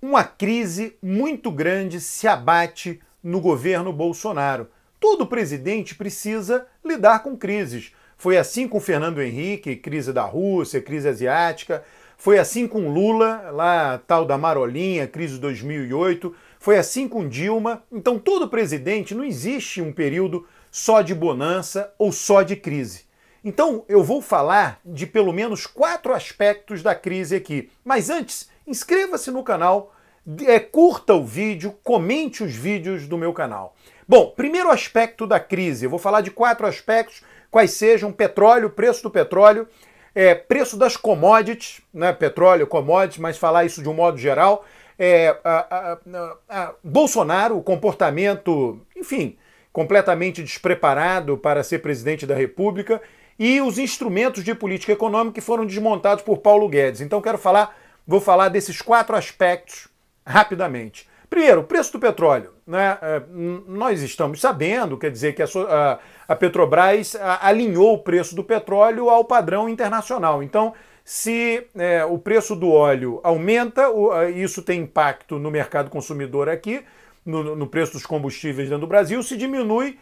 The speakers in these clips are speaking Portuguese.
Uma crise muito grande se abate no governo Bolsonaro. Todo presidente precisa lidar com crises. Foi assim com Fernando Henrique, crise da Rússia, crise asiática. Foi assim com Lula, lá tal da Marolinha, crise de 2008. Foi assim com Dilma. Então todo presidente, não existe um período só de bonança ou só de crise. Então eu vou falar de pelo menos 4 aspectos da crise aqui. Mas antes, inscreva-se no canal, curta o vídeo, comente os vídeos do meu canal. Bom, primeiro aspecto da crise, eu vou falar de 4 aspectos, quais sejam: petróleo, preço do petróleo, preço das commodities, né? Petróleo, commodities, mas falar isso de um modo geral, Bolsonaro, o comportamento, enfim, completamente despreparado para ser presidente da República, e os instrumentos de política econômica que foram desmontados por Paulo Guedes. Então vou falar desses 4 aspectos rapidamente. Primeiro, o preço do petróleo, né? Nós estamos sabendo, quer dizer, que a Petrobras alinhou o preço do petróleo ao padrão internacional. Então, se o preço do óleo aumenta, isso tem impacto no mercado consumidor aqui, no preço dos combustíveis dentro do Brasil. Se diminui,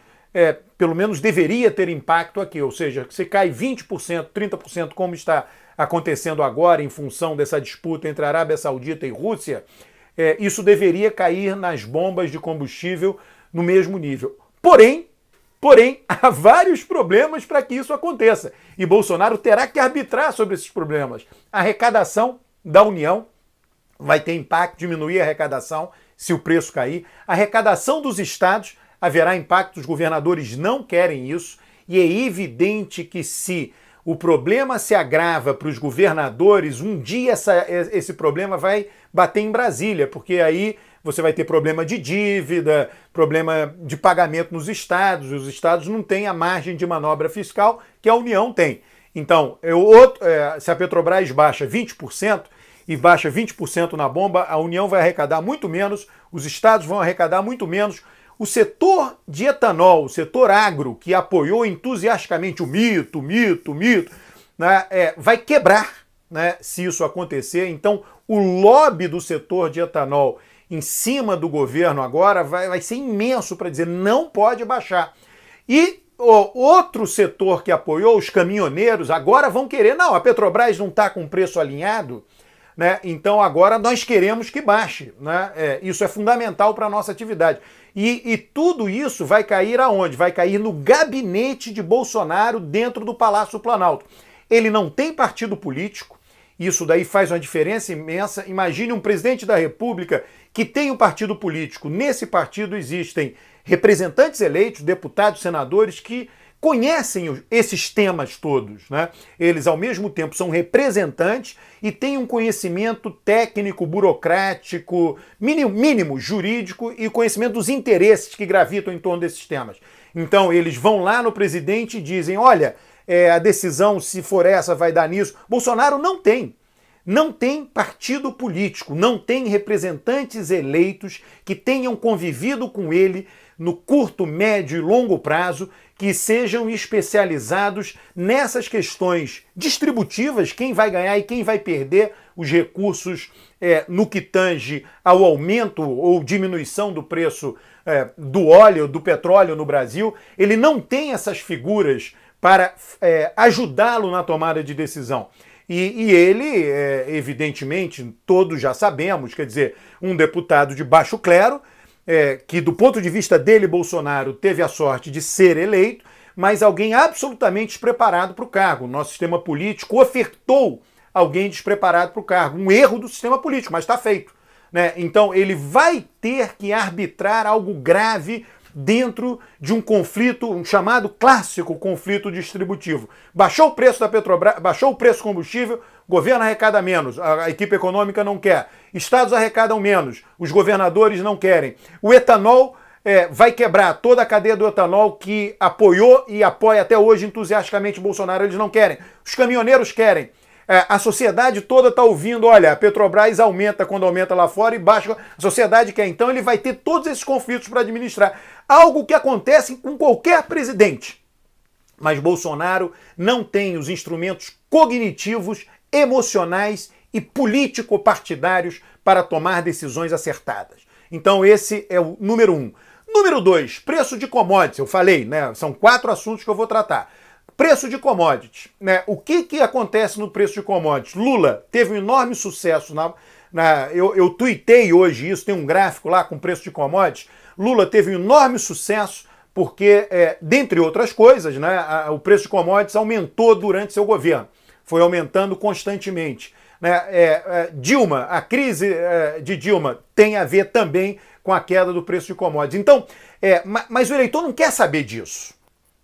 pelo menos deveria ter impacto aqui, ou seja, se cai 20%, 30%, como está acontecendo agora em função dessa disputa entre Arábia Saudita e Rússia, isso deveria cair nas bombas de combustível no mesmo nível. Porém, há vários problemas para que isso aconteça. E Bolsonaro terá que arbitrar sobre esses problemas. A arrecadação da União vai ter impacto, diminuir a arrecadação se o preço cair. A arrecadação dos estados haverá impacto, os governadores não querem isso. E é evidente que se o problema se agrava para os governadores, um dia esse problema vai bater em Brasília, porque aí você vai ter problema de dívida, problema de pagamento nos estados, e os estados não têm a margem de manobra fiscal que a União tem. Então, se a Petrobras baixa 20% e baixa 20% na bomba, a União vai arrecadar muito menos, os estados vão arrecadar muito menos. O setor de etanol, o setor agro, que apoiou entusiasticamente o mito, né, vai quebrar, né, se isso acontecer. Então, o lobby do setor de etanol em cima do governo agora vai ser imenso para dizer não pode baixar. E o outro setor que apoiou, os caminhoneiros, agora vão querer, não, a Petrobras não está com preço alinhado, né? Então agora nós queremos que baixe, né? Isso é fundamental para a nossa atividade. E tudo isso vai cair aonde? Vai cair no gabinete de Bolsonaro dentro do Palácio Planalto. Ele não tem partido político, isso daí faz uma diferença imensa. Imagine um presidente da República que tem um partido político. Nesse partido existem representantes eleitos, deputados, senadores que conhecem esses temas todos, né? Eles, ao mesmo tempo, são representantes e têm um conhecimento técnico, burocrático, mínimo jurídico e conhecimento dos interesses que gravitam em torno desses temas. Então, eles vão lá no presidente e dizem, olha, a decisão, se for essa, vai dar nisso. Bolsonaro não tem partido político, não tem representantes eleitos que tenham convivido com ele no curto, médio e longo prazo, que sejam especializados nessas questões distributivas, quem vai ganhar e quem vai perder os recursos no que tange ao aumento ou diminuição do preço do óleo, do petróleo no Brasil. Ele não tem essas figuras para ajudá-lo na tomada de decisão. E ele, evidentemente, todos já sabemos, quer dizer, um deputado de baixo clero, que do ponto de vista dele, Bolsonaro, teve a sorte de ser eleito, mas alguém absolutamente despreparado para o cargo. O nosso sistema político ofertou alguém despreparado para o cargo. Um erro do sistema político, mas está feito, né? Então ele vai ter que arbitrar algo grave dentro de um conflito, um chamado clássico conflito distributivo. Baixou o preço da Petrobras, baixou o preço do combustível, o governo arrecada menos, a equipe econômica não quer, estados arrecadam menos, os governadores não querem. O etanol vai quebrar toda a cadeia do etanol que apoiou e apoia até hoje entusiasticamente Bolsonaro, eles não querem. Os caminhoneiros querem. A sociedade toda está ouvindo, olha, a Petrobras aumenta quando aumenta lá fora e baixa, a sociedade quer. Então ele vai ter todos esses conflitos para administrar. Algo que acontece com qualquer presidente. Mas Bolsonaro não tem os instrumentos cognitivos, emocionais e político-partidários para tomar decisões acertadas. Então esse é o número 1. Número 2, preço de commodities. Eu falei, né? São 4 assuntos que eu vou tratar. Preço de commodities, né? O que acontece no preço de commodities? Lula teve um enorme sucesso eu tuitei hoje isso, tem um gráfico lá com preço de commodities. Lula teve um enorme sucesso porque, dentre outras coisas, né, o preço de commodities aumentou durante seu governo. Foi aumentando constantemente. Né? Dilma, a crise de Dilma tem a ver também com a queda do preço de commodities. Então, mas o eleitor não quer saber disso.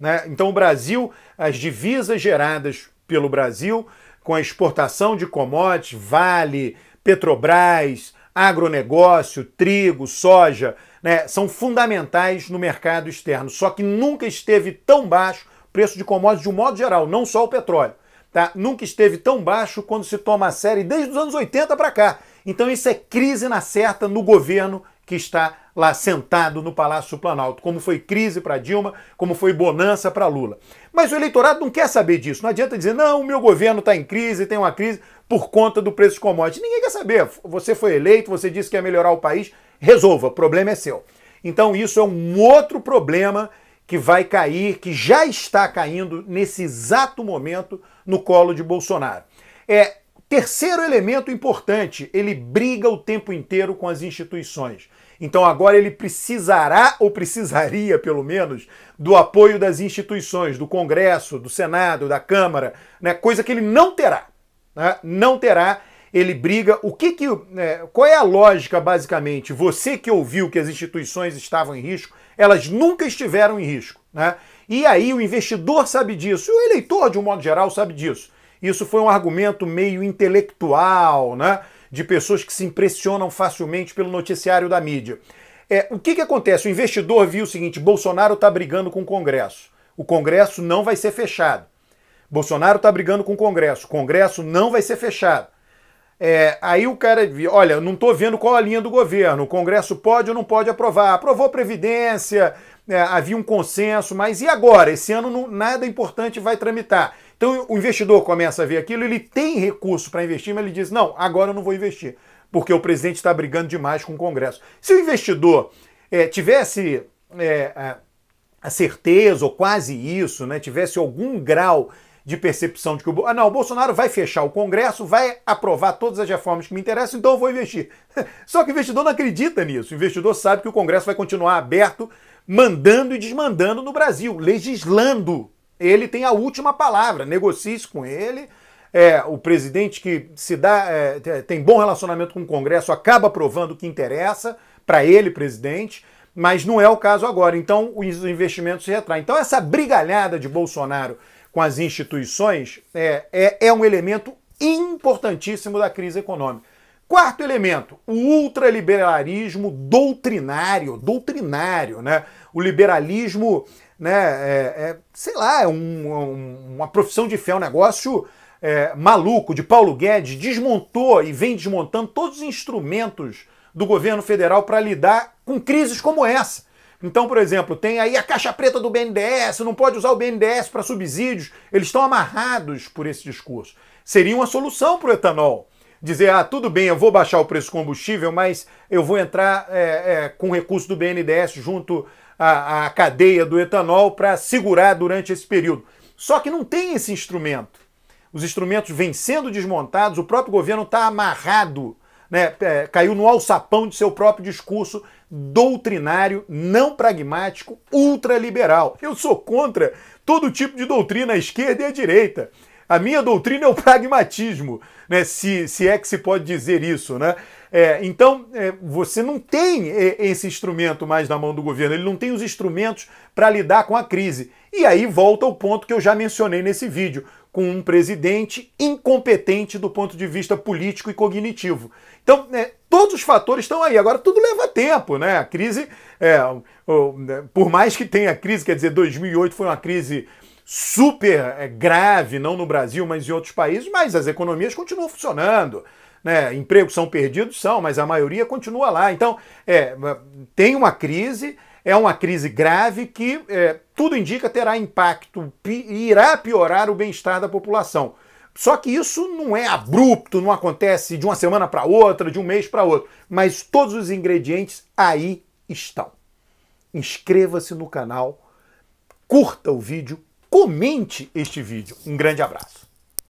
Né? Então o Brasil, as divisas geradas pelo Brasil, com a exportação de commodities, Vale, Petrobras, agronegócio, trigo, soja, né, são fundamentais no mercado externo. Só que nunca esteve tão baixo o preço de commodities de um modo geral, não só o petróleo. Tá? Nunca esteve tão baixo quando se toma a sério desde os anos 80 para cá. Então isso é crise na certa no governo que está lá sentado no Palácio do Planalto, como foi crise para Dilma, como foi bonança para Lula. Mas o eleitorado não quer saber disso. Não adianta dizer, não, o meu governo está em crise, tem uma crise por conta do preço de commodities. Ninguém quer saber. Você foi eleito, você disse que ia melhorar o país, resolva, o problema é seu. Então isso é um outro problema que vai cair, que já está caindo nesse exato momento no colo de Bolsonaro. Terceiro elemento importante, ele briga o tempo inteiro com as instituições. Então agora ele precisará, ou precisaria pelo menos, do apoio das instituições, do Congresso, do Senado, da Câmara, né? Coisa que ele não terá. Né? Não terá, ele briga. Qual é a lógica, basicamente? Você que ouviu que as instituições estavam em risco, elas nunca estiveram em risco. Né? E aí o investidor sabe disso, e o eleitor, de um modo geral, sabe disso. Isso foi um argumento meio intelectual, né? De pessoas que se impressionam facilmente pelo noticiário da mídia. O que acontece? O investidor viu o seguinte, Bolsonaro está brigando com o Congresso. O Congresso não vai ser fechado. Bolsonaro está brigando com o Congresso não vai ser fechado. Aí o cara viu, olha, não estou vendo qual a linha do governo, o Congresso pode ou não pode aprovar. Aprovou a Previdência, havia um consenso, mas e agora? Esse ano nada importante vai tramitar. Então o investidor começa a ver aquilo, ele tem recurso para investir, mas ele diz, não, agora eu não vou investir, porque o presidente está brigando demais com o Congresso. Se o investidor tivesse a certeza, ou quase isso, né, tivesse algum grau de percepção de que o Bolsonaro vai fechar o Congresso, vai aprovar todas as reformas que me interessam, então eu vou investir. Só que o investidor não acredita nisso. O investidor sabe que o Congresso vai continuar aberto, mandando e desmandando no Brasil, legislando. Ele tem a última palavra, negocie-se com ele. O presidente que tem bom relacionamento com o Congresso acaba aprovando o que interessa para ele, presidente, mas não é o caso agora. Então os investimentos se retraem. Então essa brigalhada de Bolsonaro com as instituições é um elemento importantíssimo da crise econômica. Quarto elemento, o ultraliberalismo doutrinário, né? O liberalismo, né, sei lá, uma profissão de fé, um negócio maluco, de Paulo Guedes, desmontou e vem desmontando todos os instrumentos do governo federal para lidar com crises como essa. Então, por exemplo, tem aí a caixa preta do BNDES, não pode usar o BNDES para subsídios, eles estão amarrados por esse discurso. Seria uma solução para o etanol. Dizer, tudo bem, eu vou baixar o preço do combustível, mas eu vou entrar com recurso do BNDES junto à cadeia do etanol para segurar durante esse período. Só que não tem esse instrumento. Os instrumentos vêm sendo desmontados, o próprio governo está amarrado, né, caiu no alçapão de seu próprio discurso doutrinário, não pragmático, ultraliberal. Eu sou contra todo tipo de doutrina à esquerda e à direita. A minha doutrina é o pragmatismo, né? Se é que se pode dizer isso, né? Então, você não tem esse instrumento mais na mão do governo, ele não tem os instrumentos para lidar com a crise. E aí volta ao ponto que eu já mencionei nesse vídeo, com um presidente incompetente do ponto de vista político e cognitivo. Então, todos os fatores estão aí. Agora, tudo leva tempo, né? A crise, por mais que tenha crise, quer dizer, 2008 foi uma crise super grave, não no Brasil, mas em outros países, mas as economias continuam funcionando, né? Empregos são perdidos, mas a maioria continua lá. Então, tem uma crise, é uma crise grave que, tudo indica, terá impacto e irá piorar o bem-estar da população. Só que isso não é abrupto, não acontece de uma semana para outra, de um mês para outro. Mas todos os ingredientes aí estão. Inscreva-se no canal, curta o vídeo, comente este vídeo. Um grande abraço.